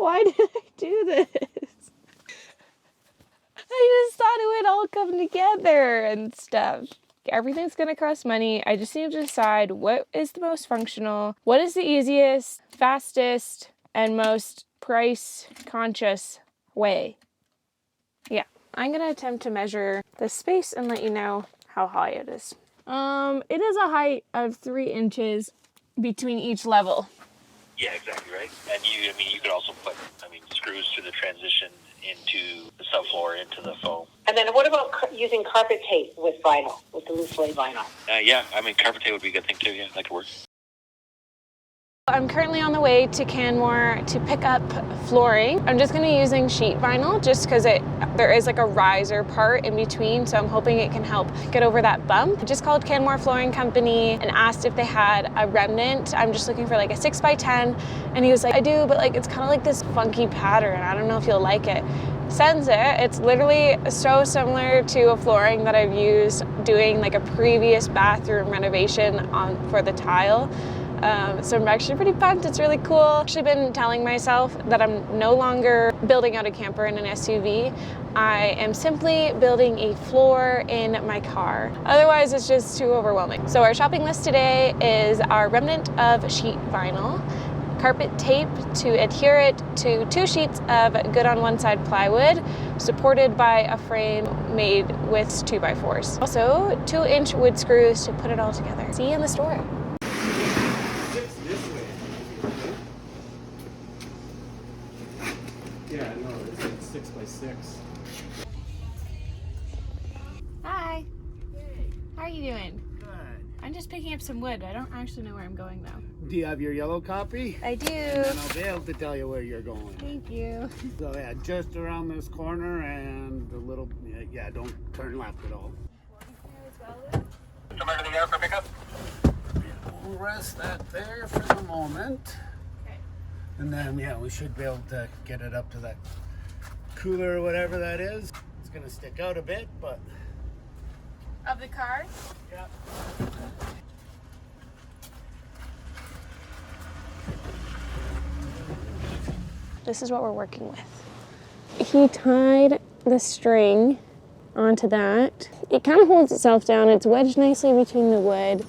Why did I do this? I just thought it would all come together and stuff. Everything's gonna cost money. I just need to decide what is the most functional, what is the easiest, fastest, and most price conscious way. Yeah, I'm gonna attempt to measure the space and let you know how high it is. It is a height of 3 inches between each level. Yeah, exactly right. And you could also put, screws to the transition into the subfloor, into the foam. And then what about using carpet tape with vinyl, with the loose lay vinyl? Yeah, carpet tape would be a good thing too. Yeah, that could work. I'm currently on the way to Canmore to pick up flooring. I'm just going to be using sheet vinyl just because there is like a riser part in between, so I'm hoping it can help get over that bump. I just called Canmore Flooring Company and asked if they had a remnant. I'm just looking for like a 6x10, and he was like, I do, but like it's kind of like this funky pattern. I don't know if you'll like it. Sends it. It's literally so similar to a flooring that I've used doing like a previous bathroom renovation for the tile. So I'm actually pretty pumped. It's really cool. I've actually been telling myself that I'm no longer building out a camper in an SUV. I am simply building a floor in my car. Otherwise, it's just too overwhelming. So our shopping list today is our remnant of sheet vinyl, carpet tape to adhere it to 2 sheets of good on one side plywood, supported by a frame made with 2x4s. Also, 2-inch wood screws to put it all together. See you in the store. Yeah, no, it's like 6x6. Hi. Hey. How are you doing? Good. I'm just picking up some wood. I don't actually know where I'm going though. Do you have your yellow copy? I do. And then I'll be able to tell you where you're going. Thank you. So yeah, just around this corner and a little, yeah, don't turn left at all. Somewhere to the yard for pickup? We'll rest that there for the moment. Okay. And then, yeah, we should be able to get it up to that cooler or whatever that is. It's gonna stick out a bit, but... Of the car? Yeah. This is what we're working with. He tied the string onto that. It kind of holds itself down. It's wedged nicely between the wood.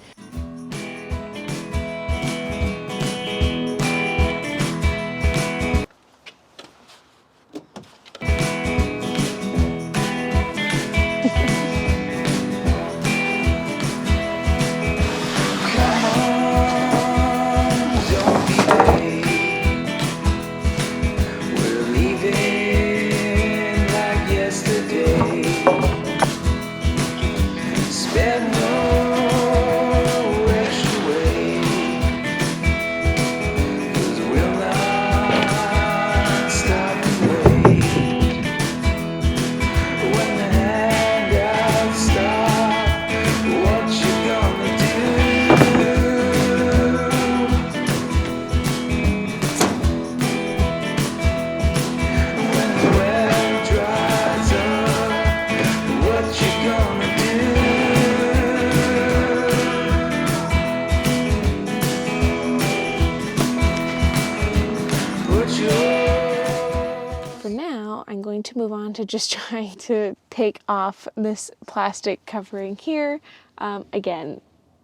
To move on to just trying to take off this plastic covering here. Again,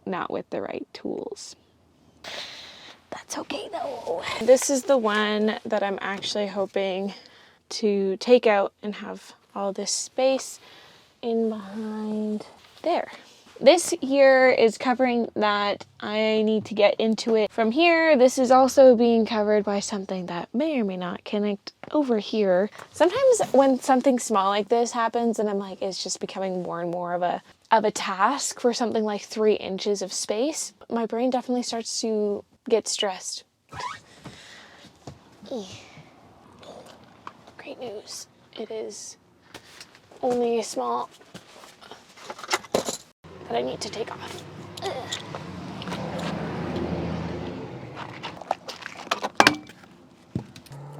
not with the right tools. That's okay though. This is the one that I'm actually hoping to take out and have all this space in behind there. This here is covering that I need to get into it from here. This is also being covered by something that may or may not connect over here. Sometimes when something small like this happens and I'm like, it's just becoming more and more of a task for something like 3 inches of space, my brain definitely starts to get stressed. Great news. It is only a small that I need to take off.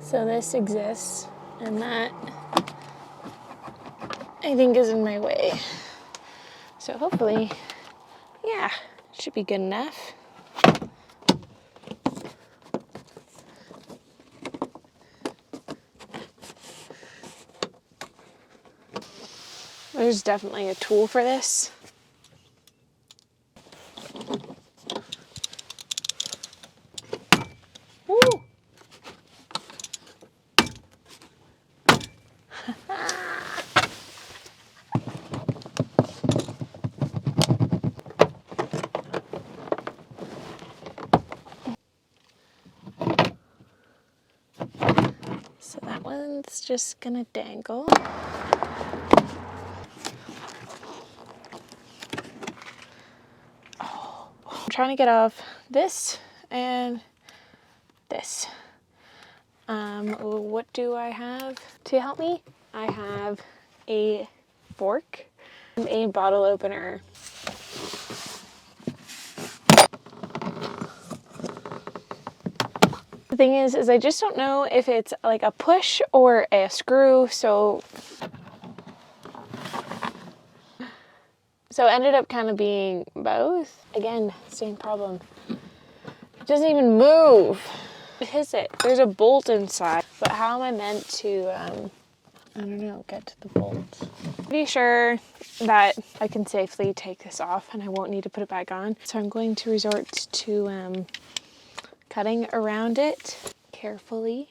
So this exists, and that I think is in my way. So hopefully, yeah, should be good enough. There's definitely a tool for this. Woo! So that one's just gonna dangle. Oh, I'm trying to get off this and this. What do I have to help me? I have a fork and a bottle opener. The thing is I just don't know if it's like a push or a screw, so it ended up kind of being both. Again, same problem. It doesn't even move. What is it? There's a bolt inside, but how am I meant to, I don't know, get to the bolt? Pretty sure that I can safely take this off and I won't need to put it back on. So I'm going to resort to cutting around it carefully.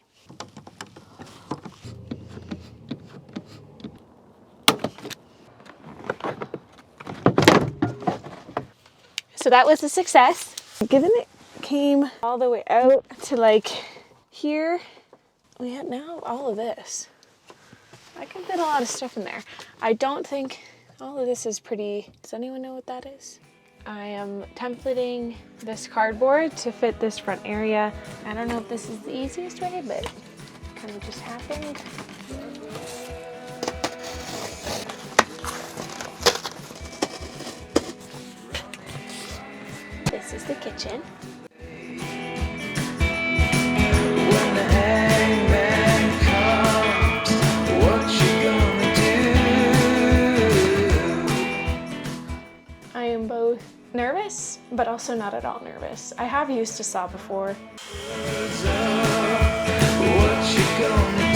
So that was a success. Given it came all the way out to like here, we had now all of this. I can fit a lot of stuff in there. I don't think all of this is pretty. Does anyone know what that is? I am templating this cardboard to fit this front area. I don't know if this is the easiest way, but it kind of just happened. This is the kitchen. When the hangman comes, what you gonna do? I am both nervous, but also not at all nervous. I have used a saw before. What you gonna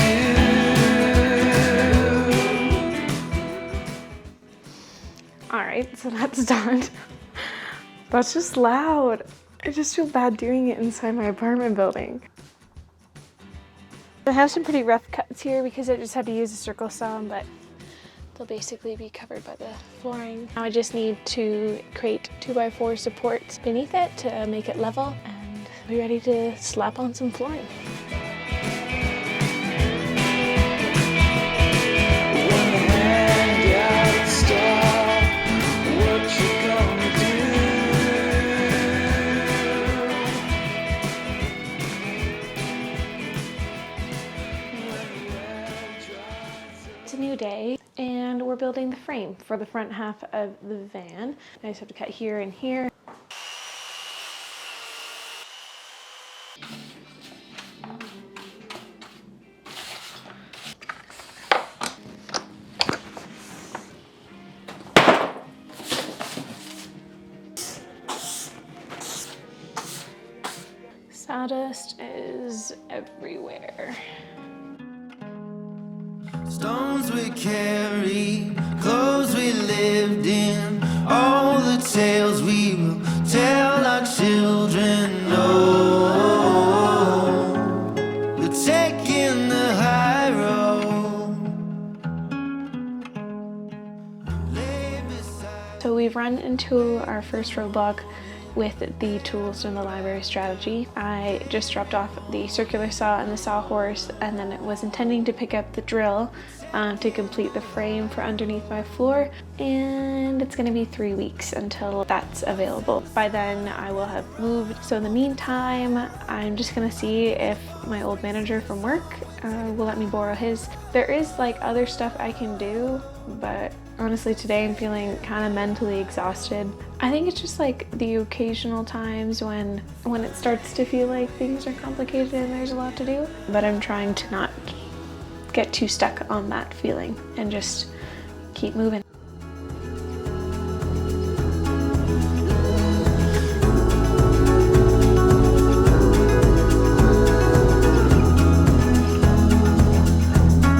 do? All right, so that's done. That's just loud. I just feel bad doing it inside my apartment building. I have some pretty rough cuts here because I just had to use a circle saw, but they'll basically be covered by the flooring. Now I just need to create 2x4 supports beneath it to make it level and be ready to slap on some flooring. When the handouts stop, what you gonna do? It's a new day and we're building the frame for the front half of the van. I just have to cut here and here. Sawdust is everywhere. Stones we carry, clothes we lived in, all the tales we will tell our children. No, we're taking the high road. Lay beside. So we've run into our first roadblock with the tools in the library strategy. I just dropped off the circular saw and the sawhorse, and then it was intending to pick up the drill to complete the frame for underneath my floor, and it's gonna be 3 weeks until that's available. By then I will have moved. So in the meantime, I'm just gonna see if my old manager from work will let me borrow his. There is like other stuff I can do, but honestly today I'm feeling kind of mentally exhausted. I think it's just like the occasional times when it starts to feel like things are complicated and there's a lot to do, but I'm trying to not get too stuck on that feeling and just keep moving.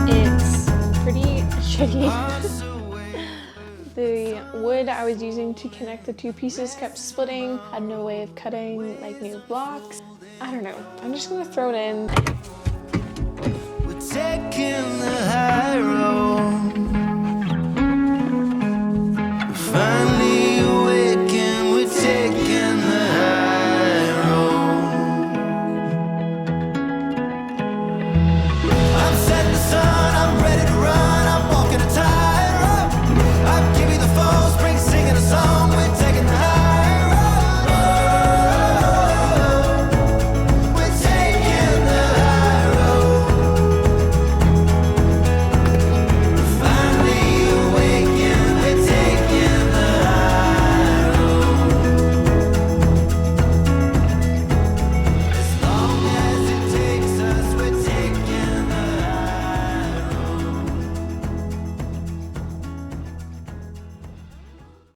It's pretty shitty. was using to connect the two pieces kept splitting. Had no way of cutting like new blocks. I don't know. I'm just gonna throw it in. We're taking the high.